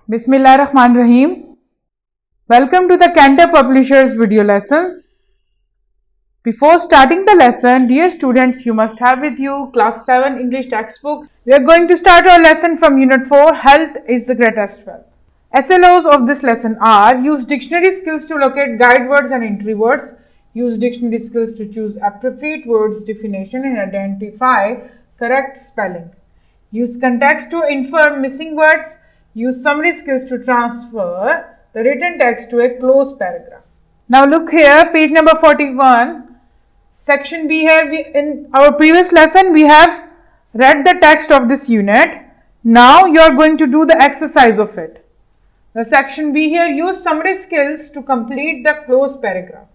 Bismillahirrahmanirrahim. Welcome to the Cantab Publishers video lessons. Before starting the lesson, dear students, you must have with you class 7 English textbooks. We are going to start our lesson from unit 4, Health is the Greatest Wealth. SLOs of this lesson are: use dictionary skills to locate guide words and entry words, use dictionary skills to choose appropriate words definition and identify correct spelling, use context to infer missing words, use summary skills to transfer the written text to a closed paragraph. Now look here, page number 41, section B here. In our previous lesson, we have read the text of this unit. Now you are going to do the exercise of it. The section B here, use summary skills to complete the closed paragraph.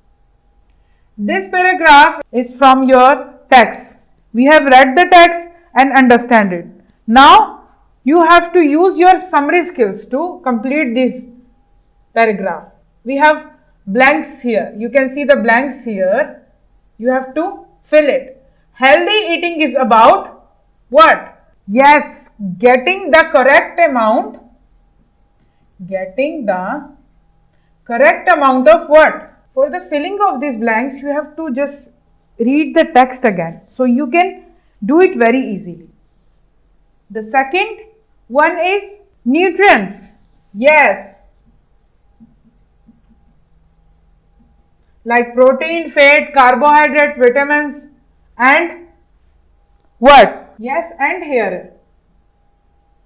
This paragraph is from your text. We have read the text and understand it. Now you have to use your summary skills to complete this paragraph. We have blanks here. You can see the blanks here. You have to fill it. Healthy eating is about what? Yes, getting the correct amount. Getting the correct amount of what? For the filling of these blanks, you have to just read the text again. So you can do it very easily. The second one is nutrients. Yes. Like protein, fat, carbohydrate, vitamins and what? Yes, and here.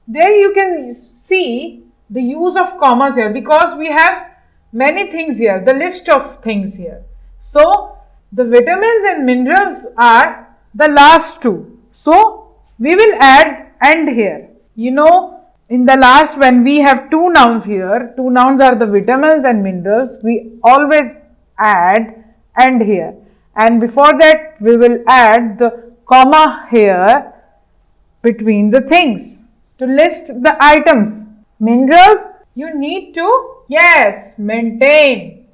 There you can see the use of commas here because we have many things here, the list of things here. So, the vitamins and minerals are the last two. So, we will add and here. You know, in the last when we have two nouns here, two nouns are the vitamins and minerals, we always add and here. And before that, we will add the comma here between the things to list the items. Minerals, you need to, yes, maintain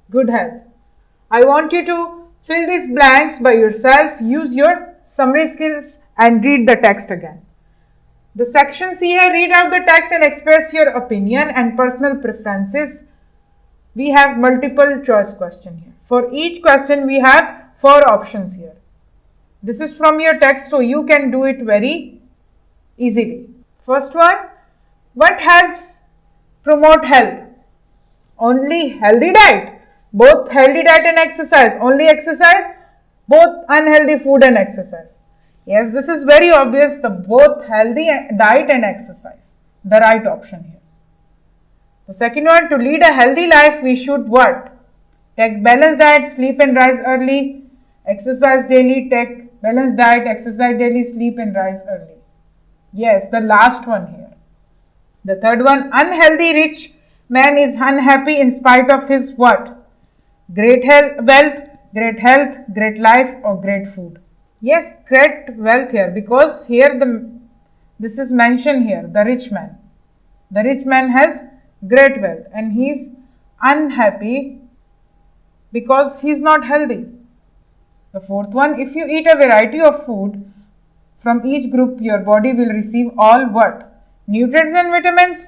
good health. I want you to fill these blanks by yourself, use your summary skills and read the text again. The section C here, read out the text and express your opinion and personal preferences. We have multiple choice question here. For each question, we have 4 options here. This is from your text, so you can do it very easily. First one, what helps promote health? Only healthy diet. Both healthy diet and exercise. Only exercise. Both unhealthy food and exercise. Yes, this is very obvious. The both healthy diet and exercise. The right option here. The second one, to lead a healthy life, we should what? Take balanced diet, sleep and rise early. Exercise daily, take balanced diet, exercise daily, sleep and rise early. Yes, the last one here. The third one, unhealthy rich man is unhappy in spite of his what? Great wealth, great life or great food. Yes, great wealth here because here this is mentioned here, the rich man. The rich man has great wealth and he is unhappy because he is not healthy. The fourth one, if you eat a variety of food from each group, your body will receive all what? Nutrients and vitamins,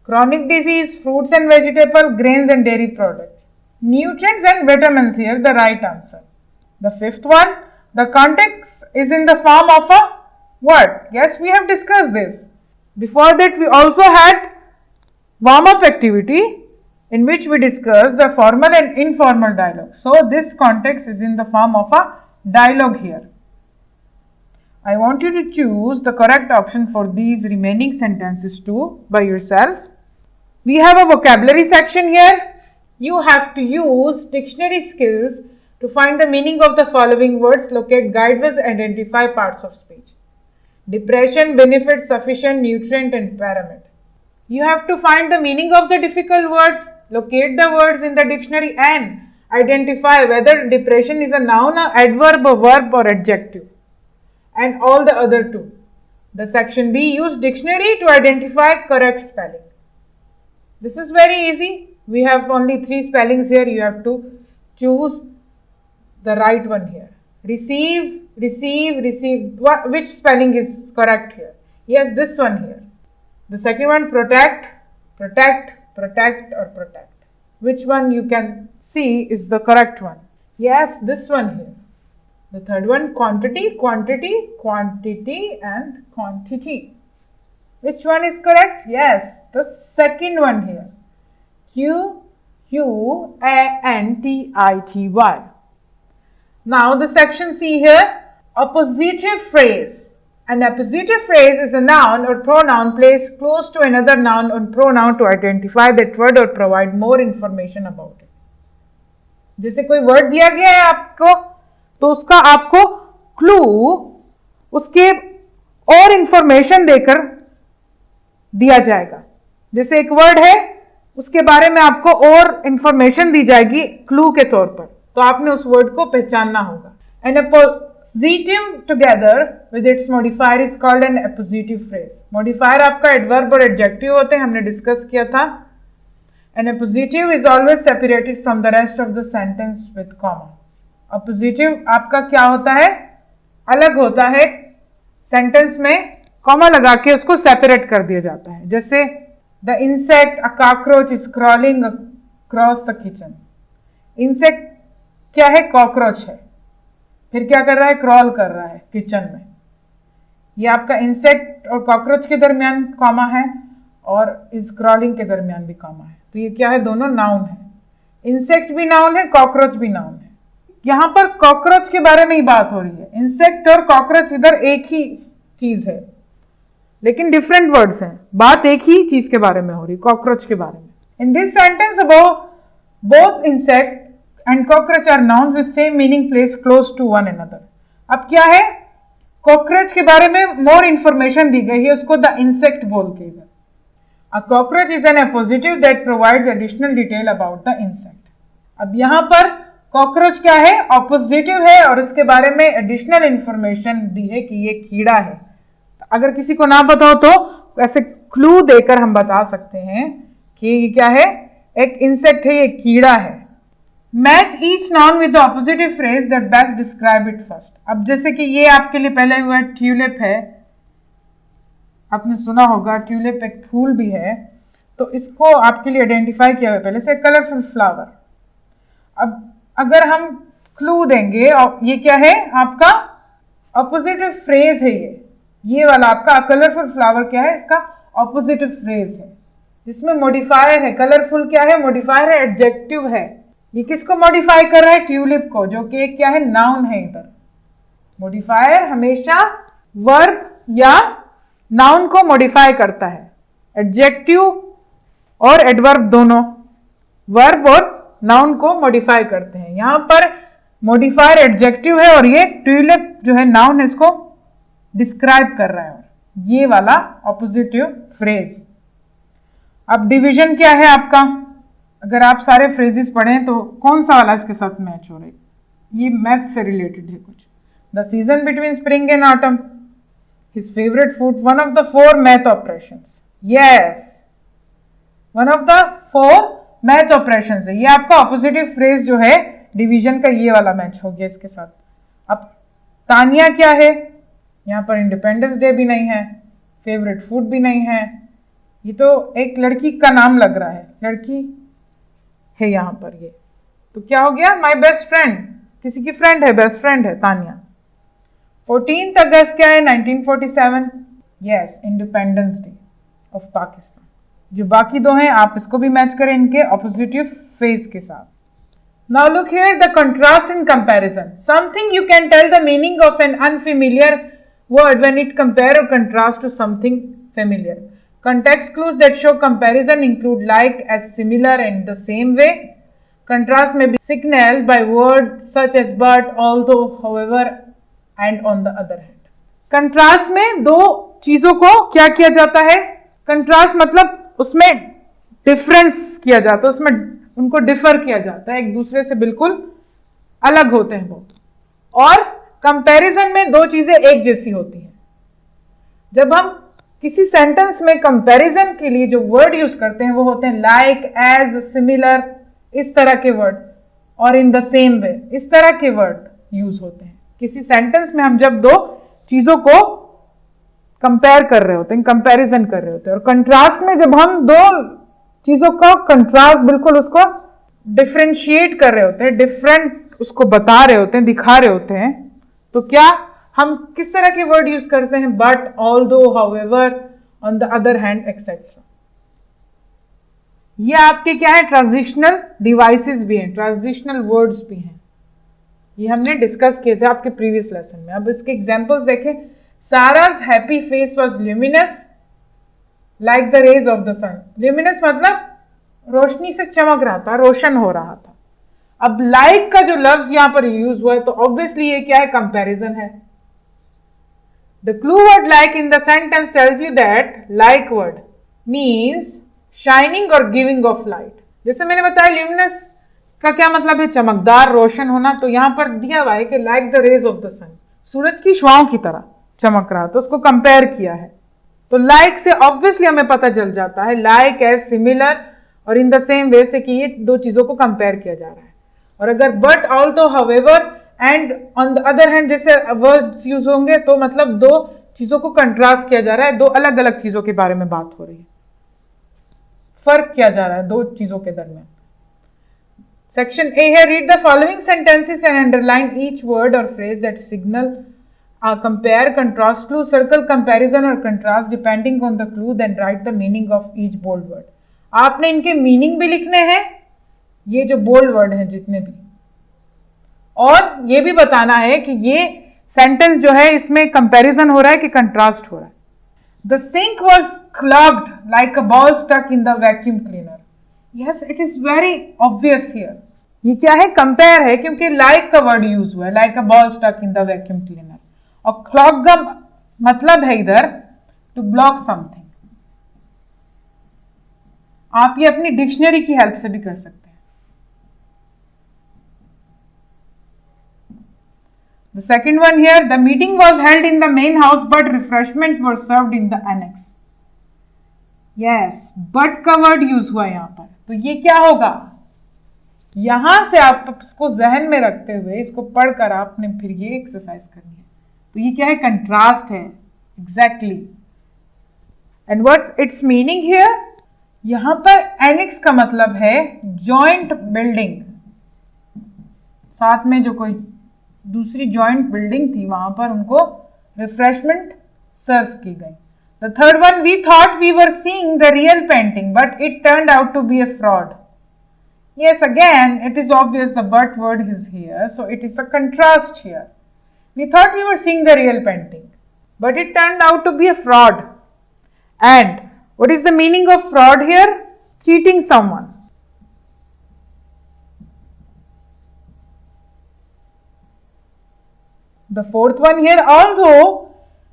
chronic disease, fruits and vegetables, grains and dairy products. Nutrients and vitamins here, the right answer. The fifth one, the context is in the form of a what? Yes, we have discussed this. Before that, we also had warm-up activity in which we discussed the formal and informal dialogue. So, this context is in the form of a dialogue here. I want you to choose the correct option for these remaining sentences too by yourself. We have a vocabulary section here. You have to use dictionary skills to find the meaning of the following words, locate guide words, identify parts of speech. Depression, benefit, sufficient, nutrient and pyramid. You have to find the meaning of the difficult words, locate the words in the dictionary and identify whether depression is a noun, a adverb, a verb or adjective. And all the other two. The section B, use dictionary to identify correct spelling. This is very easy. We have only 3 spellings here. You have to choose the right one here. Receive. Which spelling is correct here? Yes, this one here. The second one, protect, protect, protect or protect. Which one you can see is the correct one? Yes, this one here. The third one, quantity, quantity, quantity and quantity. Which one is correct? Yes, the second one here. Quantity. Now the section C here, appositive phrase. An appositive phrase is a noun or pronoun placed close to another noun or pronoun to identify that word or provide more information about it. जैसे कोई word दिया गया है आपको, तो उसका आपको clue उसके और इंफॉर्मेशन देकर दिया जाएगा. जैसे एक वर्ड है, उसके बारे में आपको और इंफॉर्मेशन दी जाएगी क्लू के तौर पर, तो आपने उस वर्ड को पहचानना होगा. An appositive together with its modifier is called an appositive phrase. Modifier आपका adverb और adjective होते हैं, हमने डिस्कस किया था. An appositive is always separated from the rest of the sentence with comma. Appositive आपका क्या होता है? अलग होता है, सेंटेंस में कॉमा लगा के उसको सेपरेट कर दिया जाता है. जैसे the insect, a cockroach is crawling across the kitchen. Insect क्या है? कॉकरोच है. फिर क्या कर रहा है? क्रॉल कर रहा है किचन में. ये आपका इंसेक्ट और कॉकरोच के दरमियान कॉमा है और इस क्रॉलिंग के दरमियान भी कॉमा है. तो ये क्या है? दोनों नाउन है. इंसेक्ट भी नाउन है, कॉकरोच भी नाउन है. यहाँ पर कॉकरोच के बारे में ही बात हो रही है. इंसेक्ट और कॉकरोच इधर एक ही चीज है, लेकिन डिफरेंट वर्ड्स हैं. बात एक ही चीज के बारे में हो रही, कॉकरोच के बारे में. इन this sentence about both insect and cockroach are nouns with same meaning placed close to one another. अब क्या है? कॉकरोच के बारे में मोर इंफॉर्मेशन दी गई है, उसको द इंसेक्ट बोल के इधर. A cockroach is an appositive that provides additional detail about the insect. अब यहाँ पर कॉकरोच क्या है? ऑपोजिटिव है और इसके बारे में एडिशनल इंफॉर्मेशन दी है कि ये कीड़ा है. अगर किसी को ना पता हो तो ऐसे क्लू देकर हम बता सकते हैं कि ये क्या है? एक इंसेक्ट है, ये कीड़ा है. Match each noun with the appositive phrase that best describe it first. अब जैसे कि ये आपके लिए पहले हुआ ट्यूलिप है, आपने सुना होगा ट्यूलिप एक फूल भी है, तो इसको आपके लिए आइडेंटिफाई किया हुआ पहले से, कलरफुल फ्लावर. अब अगर हम क्लू देंगे, और ये क्या है? आपका ऑपोजिटिव फ्रेज है. ये वाला आपका कलरफुल फ्लावर क्या है? इसका ऑपोजिटिव फ्रेज है, जिसमें मॉडिफायर है. कलरफुल क्या है? मॉडिफायर है, एडजेक्टिव है. ये किसको मॉडिफाई कर रहा है? ट्यूलिप को, जो कि क्या है? नाउन है. इधर मॉडिफायर हमेशा वर्ब या नाउन को मॉडिफाई करता है. एडजेक्टिव और एडवर्ब दोनों वर्ब और नाउन को मॉडिफाई करते हैं. यहां पर मॉडिफायर एडजेक्टिव है और ये ट्यूलिप जो है नाउन है, इसको डिस्क्राइब कर रहा है. ये वाला ऑपोजिटिव फ्रेज. अब डिवीजन क्या है आपका? अगर आप सारे फ्रेजेस पढ़ें तो कौन सा वाला इसके साथ मैच हो रहा है? ये मैथ से रिलेटेड है कुछ. The season between spring and autumn, his favourite food, one of the 4 math operations. Yes, one of the 4 math operations है. ये आपका ऑपोजिटिव फ्रेज जो है डिवीजन का, ये वाला मैच हो गया इसके साथ. अब तानिया क्या है? यहाँ पर इंडिपेंडेंस डे भी नहीं है, फेवरेट फूड भी नहीं है. ये तो एक लड़की का नाम लग रहा है, लड़की है यहाँ पर. ये तो क्या हो गया? माई बेस्ट फ्रेंड, किसी की फ्रेंड है, बेस्ट फ्रेंड है तानिया. 14 अगस्त क्या है? 1947. Yes, independence day of Pakistan. जो बाकी दो हैं आप इसको भी मैच करें इनके ऑपोजिटिव फेज के साथ. Now look here, the contrast in comparison. Something you can tell the meaning of an unfamiliar word when it compare or contrast to something familiar. Context clues that show comparison include like, as, similar, and the same way. Contrast may be signaled by words such as but, although, however, and on the other hand. Contrast में दो चीजों को क्या किया जाता है? Contrast मतलब उसमें डिफरेंस किया जाता है, उसमें उनको डिफर किया जाता है, एक दूसरे से बिल्कुल अलग होते हैं वो. और कंपैरिजन में दो चीजें एक जैसी होती हैं. जब हम किसी सेंटेंस में कंपैरिजन के लिए जो वर्ड यूज करते हैं वो होते हैं लाइक, एज, सिमिलर, इस तरह के वर्ड, और इन द सेम वे, इस तरह के वर्ड यूज होते हैं. किसी सेंटेंस में हम जब दो चीजों को कंपेयर कर रहे होते हैं, कंपैरिजन कर रहे होते हैं। और कंट्रास्ट में जब हम दो चीजों का कंट्रास्ट बिल्कुल उसको डिफरेंशिएट कर रहे होते हैं, डिफरेंट उसको बता रहे होते हैं, दिखा रहे होते हैं, तो क्या हम किस तरह के वर्ड यूज करते हैं? But, although, however, on the other hand, etcetera. ये आपके क्या है? ट्रांजिशनल डिवाइसेस भी हैं, ट्रांजिशनल वर्ड्स भी हैं। ये हमने डिस्कस किए थे आपके प्रीवियस लेसन में। अब इसके एग्जांपल्स देखें। Sarah's happy face was luminous like the rays of the sun। luminous मतलब रोशनी से चमक रहा था, रोशन हो रहा था। अब like का जो लफ्ज यहां पर यूज हुआ है, तो ऑब्वियसली ये क्या है? कंपैरिजन है। The clue word like in the sentence tells you that like word means shining or giving of light। जैसे मैंने बताया luminous का क्या मतलब है? चमकदार, रोशन होना। तो यहां पर दिया हुआ है कि like the rays of the sun, सूरज की शुआओं की तरह चमक रहा, तो उसको कंपेयर किया है। तो लाइक से ऑब्वियसली हमें पता चल जाता है लाइक एज सिमिलर और इन द सेम वे से कि ये दो चीजों को कंपेयर किया जा रहा है। और अगर but, although, however and on the other hand जैसे वर्ड्स यूज होंगे, तो मतलब दो चीजों को कंट्रास्ट किया जा रहा है, दो अलग अलग चीजों के बारे में बात हो रही है, फर्क किया जा रहा है दो चीजों के दरमियान। सेक्शन ए है, read the following sentences and underline each word और phrase that signal compare, contrast clue, circle comparison और contrast depending on the clue, then write the meaning of each bold word। आपने इनके meaning भी लिखने हैं, ये जो बोल्ड वर्ड हैं जितने भी, और ये भी बताना है कि ये सेंटेंस जो है इसमें कंपैरिजन हो रहा है कि कंट्रास्ट हो रहा है। The sink was clogged like a ball stuck in the vacuum cleaner। Yes, it is very obvious here। ये क्या है? कंपेयर है, क्योंकि like का वर्ड यूज हुआ है, like a ball stuck in the vacuum cleaner। और क्लॉग का मतलब है इधर टू ब्लॉक समथिंग। आप ये अपनी डिक्शनरी की हेल्प से भी कर सकते हैं। The second one here, the meeting was held in the main house but refreshment were served in the annex. Yes, but का वर्ड यूज हुआ यहां पर, तो ये क्या होगा? यहां से आप इसको जहन में रखते हुए इसको पढ़कर आपने फिर ये एक्सरसाइज करनी है। तो ये क्या है? कंट्रास्ट है, exactly. And what's it's meaning here? यहां पर एनेक्स का मतलब है जॉइंट बिल्डिंग, साथ में जो कोई दूसरी जॉइंट बिल्डिंग थी वहां पर उनको रिफ्रेशमेंट सर्व की गई। The third one, we thought we were seeing the real painting but it turned out to be a fraud. Yes, again it is obvious the but word is here, so it is a contrast here। We thought we were seeing the real painting, but it turned out to be a fraud। And what is the meaning of fraud here? Cheating someone। The fourth one here, although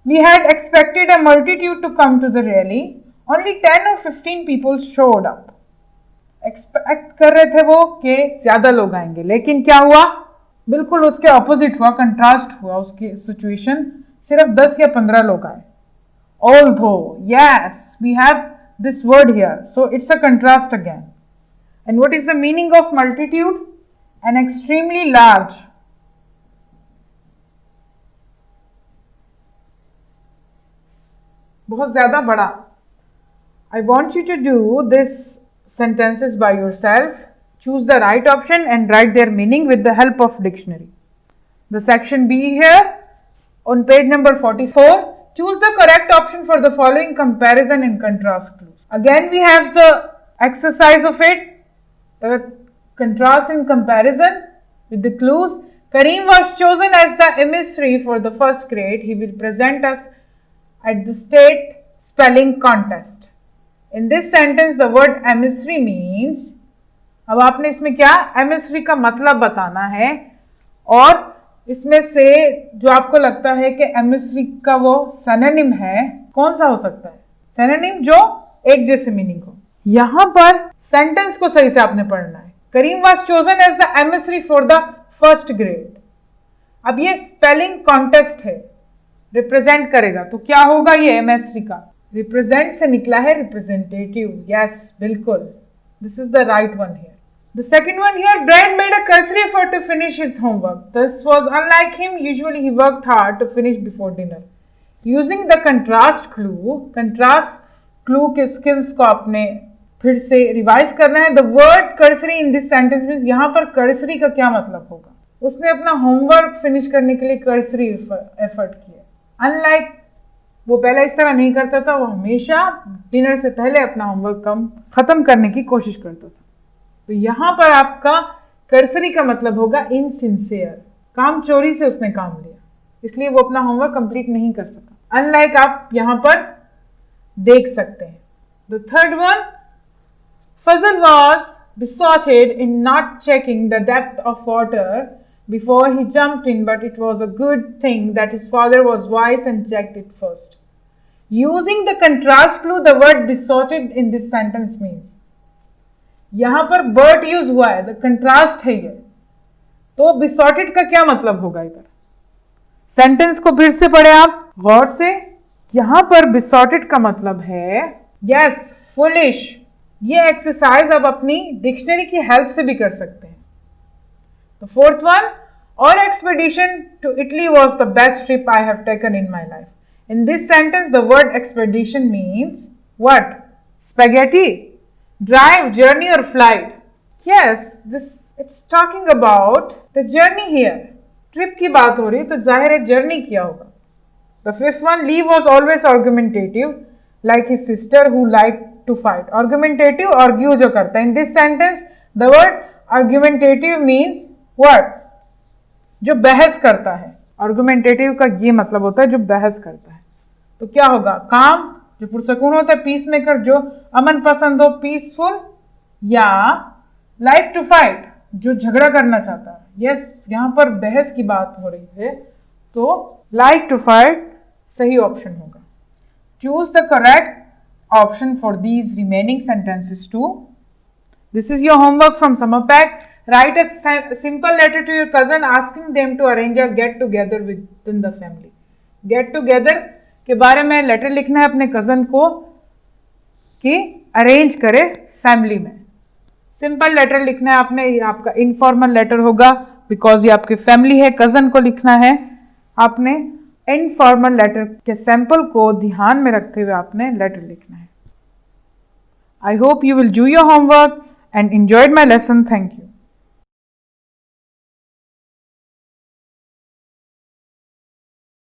we had expected a multitude to come to the rally, only 10 or 15 people showed up। Expect कर रहे थे वो कि ज्यादा लोग आएंगे, लेकिन क्या हुआ? बिल्कुल उसके ऑपोजिट हुआ, कंट्रास्ट हुआ उसकी सिचुएशन, सिर्फ 10 या 15 लोग आए। Although, yes, we have this word here, so it's a contrast again। And what is the meaning of multitude? An extremely large, बहुत ज्यादा बड़ा। I want you to do this sentences by yourself, choose the right option and write their meaning with the help of dictionary। The section B here on page number 44, choose the correct option for the following comparison and contrast clues। Again we have the exercise of it, the contrast and comparison with the clues। Kareem was chosen as the emissary for the first grade। He will present us at the state spelling contest। In this sentence the word emissary means, अब आपने इसमें क्या emissary का मतलब बताना है, और इसमें से जो आपको लगता है कि emissary का वो synonym है, कौन सा हो सकता है? synonym जो एक जैसे मीनिंग हो। यहां पर सेंटेंस को सही से आपने पढ़ना है। करीम was chosen as the emissary for the first grade। अब ये स्पेलिंग कॉन्टेस्ट है, रिप्रेजेंट करेगा, तो क्या होगा? ये emissary का रिप्रेजेंट से निकला है रिप्रेजेंटेटिव। यस, बिल्कुल, this is the right one here. The second one here, Brad made a cursory effort to finish his homework। This was unlike him, usually he worked hard to finish before dinner। Using the contrast clue के skills को आपने फिर से revise करना है. The word cursory in this sentence means यहाँ पर cursory का क्या मतलब होगा. उसने अपना होमवर्क फिनिश करने के लिए कर्सरी एफर्ट किया. अनलाइक वो पहले इस तरह नहीं करता था, वो हमेशा डिनर से पहले अपना होमवर्क खत्म करने की कोशिश करता था. तो यहाँ पर आपका कर्सरी का मतलब होगा इनसिंसियर, काम चोरी से उसने काम लिया, इसलिए वो अपना होमवर्क कंप्लीट नहीं कर सका. अनलाइक आप यहाँ पर देख सकते हैं. The third one, Fazal was besotted in not checking the depth of water before he jumped in, but it was a good thing that his father was wise and checked it first. Using the contrast clue, the word besotted in this sentence means, यहां पर but use हुआ है, the contrast है ये, तो besotted का क्या मतलब होगा इधर. सेंटेंस को फिर से पढ़े आप गौर से. यहां पर besotted का मतलब है yes, foolish. ये एक्सरसाइज आप अपनी डिक्शनरी की हेल्प से भी कर सकते हैं. द फोर्थ वन, और expedition to Italy was the best trip I have taken in my life. In this sentence the word expedition means what? Spaghetti, drive, journey और flight. Yes, this it's talking about the journey here. Trip की बात हो रही है तो जाहिर है journey किया होगा. The fifth one, Lee was always argumentative like his sister who like to fight. Argumentative, argue जो करता है. In this sentence, the word argumentative means what? जो बहस करता है. Argumentative का ये मतलब होता है जो बहस करता है. तो क्या होगा? काम जो पुरसकून होता है, पीस मेकर जो अमन पसंद हो, पीसफुल, या like to fight जो झगड़ा करना चाहता है. Yes, यहाँ पर बहस की बात हो रही है, तो like to fight सही ऑप्शन होगा. Choose the correct option for these remaining sentences too. This is your homework from summer pack. Write a simple letter to your cousin asking them to arrange a get together within the family. Get together के बारे में letter लिखना है अपने cousin को कि arrange करे family में. सिंपल लेटर लिखना है आपने, ये आपका इनफॉर्मल लेटर होगा बिकॉज ये आपकी फैमिली है. कजन को लिखना है आपने. इनफॉर्मल लेटर के सैंपल को ध्यान में रखते हुए आपने लेटर लिखना है. I hope you will do your homework and enjoyed my lesson. Thank you.